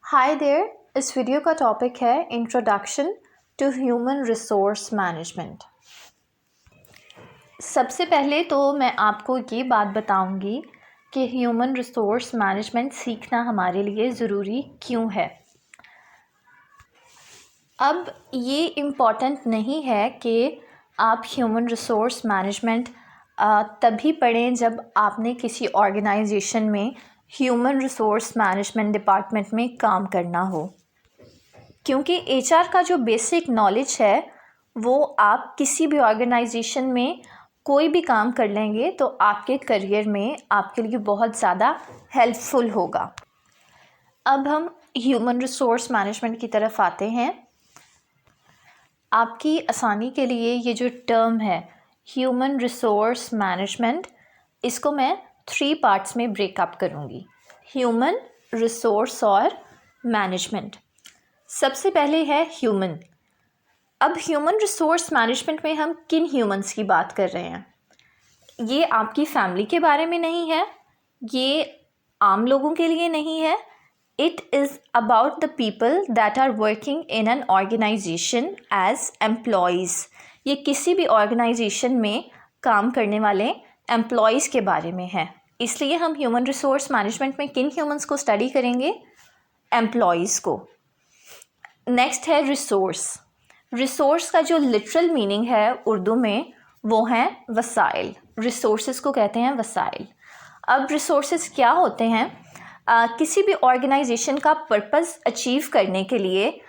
हाय there. इस video का topic है introduction to human resource management. सबसे पहले तो मैं आपको ये बात बताऊंगी कि ह्यूमन रिसोर्स मैनेजमेंट सीखना हमारे लिए ज़रूरी क्यों है। अब ये इम्पॉर्टेंट नहीं है कि आप ह्यूमन रिसोर्स मैनेजमेंट तभी पढ़ें जब आपने किसी ऑर्गेनाइजेशन में ह्यूमन रिसोर्स मैनेजमेंट डिपार्टमेंट में काम करना हो, क्योंकि एचआर का जो बेसिक नॉलेज है वो आप किसी भी ऑर्गेनाइजेशन में कोई भी काम कर लेंगे तो आपके करियर में आपके लिए बहुत ज़्यादा हेल्पफुल होगा। अब हम ह्यूमन रिसोर्स मैनेजमेंट की तरफ आते हैं। आपकी आसानी के लिए ये जो टर्म है ह्यूमन रिसोर्स मैनेजमेंट, इसको मैं 3 पार्ट्स में ब्रेकअप करूँगी। ह्यूमन रिसोर्स और मैनेजमेंट। सबसे पहले है ह्यूमन। अब ह्यूमन रिसोर्स मैनेजमेंट में हम किन ह्यूमंस की बात कर रहे हैं? ये आपकी फैमिली के बारे में नहीं है, ये आम लोगों के लिए नहीं है। It is about the people that are working in an organization as employees. ये किसी भी ऑर्गेनाइजेशन में काम करने वाले एम्प्लॉयज़ के बारे में है। इसलिए हम ह्यूमन रिसोर्स मैनेजमेंट में किन ह्यूमंस को स्टडी करेंगे? एम्प्लॉयज़ को। नेक्स्ट है रिसोर्स। रिसोर्स का जो लिटरल मीनिंग है उर्दू में वो है वसाइल। रिसोर्सेज को कहते हैं वसाइल। अब रिसोर्सेज क्या होते हैं? किसी भी ऑर्गेनाइजेशन का पर्पस अचीव करने के लिए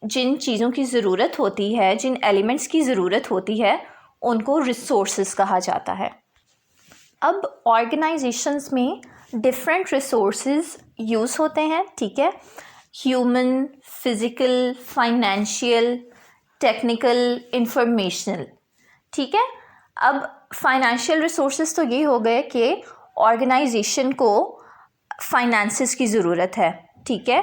जिन चीज़ों की ज़रूरत होती है, जिन एलिमेंट्स की ज़रूरत होती है, उनको रिसोर्सेज कहा जाता है। अब ऑर्गेनाइजेशंस में डिफरेंट रिसोर्सेज यूज़ होते हैं, ठीक है। Human, physical, financial, technical, informational, ठीक है। अब फाइनेंशियल रिसोर्सेज तो ये हो गए कि ऑर्गेनाइजेशन को फाइनेंसेस की ज़रूरत है, ठीक है।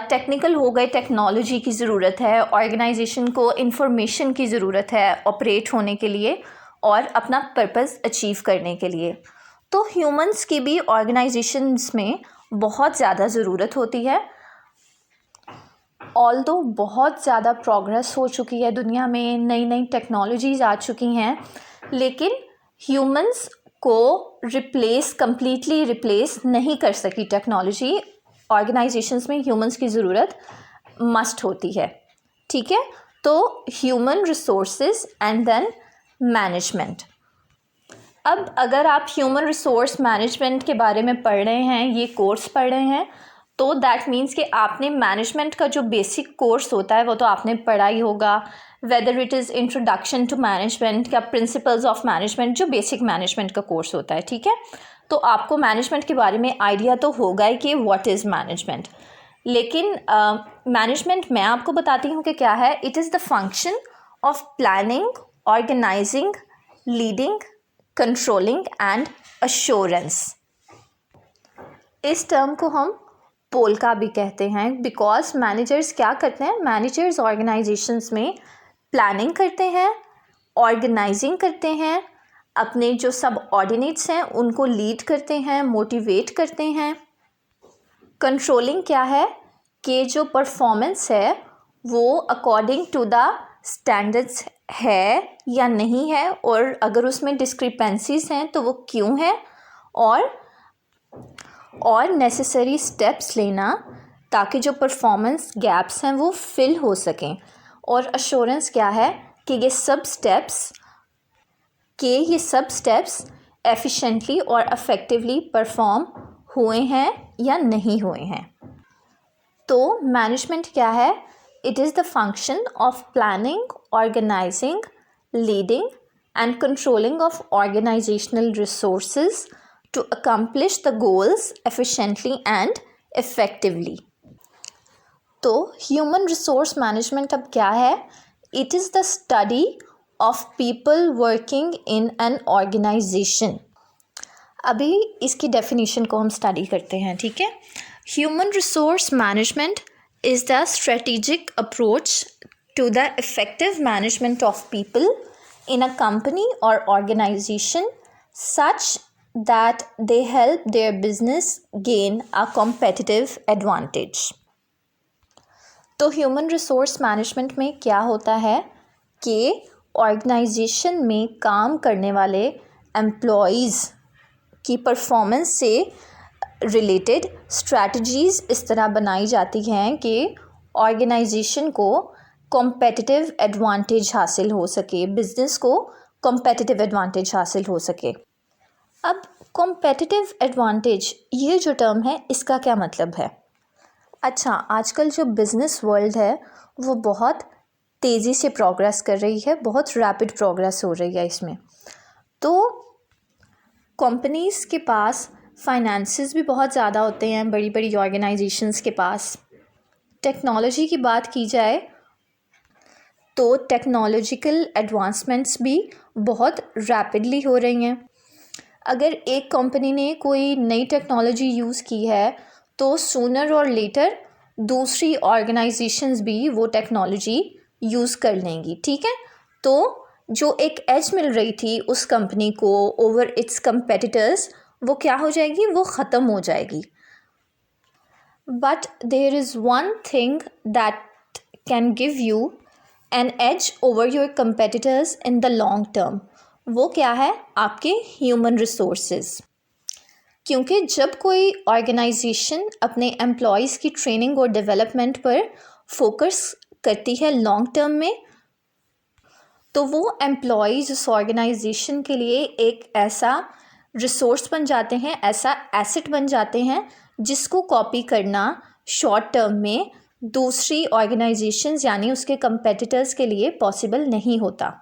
टेक्निकल हो गए, टेक्नोलॉजी की ज़रूरत है, ऑर्गेनाइजेशन को इंफॉर्मेशन की ज़रूरत है ऑपरेट होने के लिए और अपना पर्पस अचीव करने के लिए। तो ह्यूमंस की भी ऑर्गेनाइजेशंस में बहुत ज़्यादा ज़रूरत होती है। ऑल्दो बहुत ज़्यादा प्रोग्रेस हो चुकी है दुनिया में, नई नई टेक्नोलॉजीज़ आ चुकी हैं, लेकिन ह्यूमंस को कंप्लीटली रिप्लेस नहीं कर सकी टेक्नोलॉजी। ऑर्गेनाइजेशंस में ह्यूमंस की ज़रूरत मस्ट होती है, ठीक है। तो human resources and then management. अब अगर आप ह्यूमन रिसोर्स मैनेजमेंट के बारे में पढ़ रहे हैं, ये कोर्स पढ़ रहे हैं, तो दैट मीन्स कि आपने मैनेजमेंट का जो बेसिक कोर्स होता है वो तो आपने पढ़ा ही होगा। Whether it is introduction to management या प्रिंसिपल्स ऑफ मैनेजमेंट, जो बेसिक मैनेजमेंट का कोर्स होता है, ठीक है। तो आपको मैनेजमेंट के बारे में आइडिया तो होगा ही कि व्हाट इज़ मैनेजमेंट। लेकिन मैनेजमेंट मैं आपको बताती हूँ कि क्या है। It is the function of planning, organising, leading, controlling and assurance. इस टर्म को हम पोलका भी कहते हैं, बिकॉज मैनेजर्स क्या करते हैं? मैनेजर्स ऑर्गेनाइजेशंस में प्लानिंग करते हैं, ऑर्गेनाइजिंग करते हैं, अपने जो सब ऑर्डिनेट्स हैं उनको लीड करते हैं, मोटिवेट करते हैं। कंट्रोलिंग क्या है? कि जो परफॉर्मेंस है वो अकॉर्डिंग टू द स्टैंडर्ड्स है या नहीं है, और अगर उसमें डिस्क्रिपेंसीज हैं तो वो क्यों है, और नेसेसरी स्टेप्स लेना ताकि जो परफॉर्मेंस गैप्स हैं वो फिल हो सकें। और अश्योरेंस क्या है? कि ये सब स्टेप्स एफिशिएंटली और इफ़ेक्टिवली परफॉर्म हुए हैं या नहीं हुए हैं। तो मैनेजमेंट क्या है? It is the function of planning, organising, leading and controlling of organisational resources to accomplish the goals efficiently and effectively. तो human resource management अब क्या है? It is the study of people working in an organization. अभी इसकी definition को हम study करते हैं, ठीक है। Human resource management is the strategic approach to the effective management of people in a company or organization such that they help their business gain a competitive advantage. तो human resource management में क्या होता है कि organisation में काम करने वाले एम्प्लॉयज़ की परफॉर्मेंस से रिलेटेड स्ट्रैटेजीज़ इस तरह बनाई जाती हैं कि ऑर्गेनाइजेशन को कॉम्पिटिटिव एडवांटेज हासिल हो सके, बिज़नेस को कॉम्पिटिटिव एडवांटेज हासिल हो सके। अब कॉम्पिटिटिव एडवांटेज ये जो टर्म है इसका क्या मतलब है? अच्छा, आजकल जो बिज़नेस वर्ल्ड है वो बहुत तेज़ी से प्रोग्रेस कर रही है, बहुत रैपिड प्रोग्रेस हो रही है इसमें। तो कंपनीज़ के पास फाइनेंसेस भी बहुत ज़्यादा होते हैं, बड़ी बड़ी ऑर्गेनाइजेशंस के पास। टेक्नोलॉजी की बात की जाए तो टेक्नोलॉजिकल एडवांसमेंट्स भी बहुत रैपिडली हो रही हैं। अगर एक कंपनी ने कोई नई टेक्नोलॉजी यूज़ की है तो सूनर और लेटर दूसरी ऑर्गेनाइजेशंस भी वो टेक्नोलॉजी यूज़ कर लेंगी, ठीक है। तो जो एक एज मिल रही थी उस कंपनी को ओवर इट्स कंपेटिटर्स, वो क्या हो जाएगी, वो ख़त्म हो जाएगी। But there is one thing that can give you an edge over your competitors in the long term. वो क्या है? आपके ह्यूमन रिसोर्सेज। क्योंकि जब कोई ऑर्गेनाइजेशन अपने एम्प्लॉयज़ की ट्रेनिंग और डेवलपमेंट पर फोकस करती है लॉन्ग टर्म में, तो वो एम्प्लॉयज़ उस ऑर्गेनाइजेशन के लिए एक ऐसा रिसोर्स बन जाते हैं, ऐसा एसेट बन जाते हैं जिसको कॉपी करना शॉर्ट टर्म में दूसरी ऑर्गेनाइजेशंस यानी उसके कंपेटिटर्स के लिए पॉसिबल नहीं होता।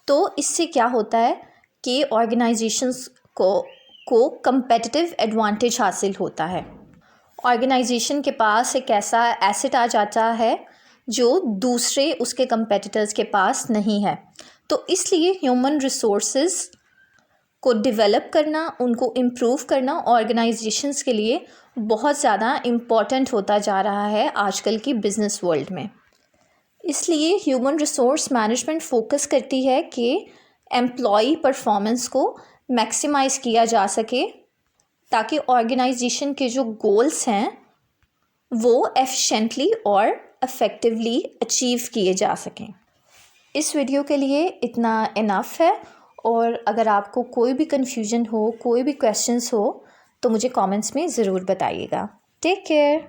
तो इससे क्या होता है कि ऑर्गेनाइजेशंस को कंपेटिटिव एडवांटेज हासिल होता है। ऑर्गेनाइजेशन के पास एक ऐसा एसेट आ जाता है जो दूसरे उसके कंपेटिटर्स के पास नहीं है। तो इसलिए ह्यूमन रिसोर्सेज को डेवलप करना, उनको इम्प्रूव करना ऑर्गेनाइजेशंस के लिए बहुत ज़्यादा इम्पॉर्टेंट होता जा रहा है आजकल की बिज़नेस वर्ल्ड में। इसलिए ह्यूमन रिसोर्स मैनेजमेंट फोकस करती है कि एम्प्लॉई परफॉर्मेंस को मैक्सिमाइज़ किया जा सके ताकि ऑर्गेनाइजेशन के जो गोल्स हैं वो एफिशिएंटली और इफ़ेक्टिवली अचीव किए जा सकें। इस वीडियो के लिए इतना इनफ है, और अगर आपको कोई भी कन्फ्यूजन हो, कोई भी क्वेश्चंस हो तो मुझे कमेंट्स में ज़रूर बताइएगा। Take care.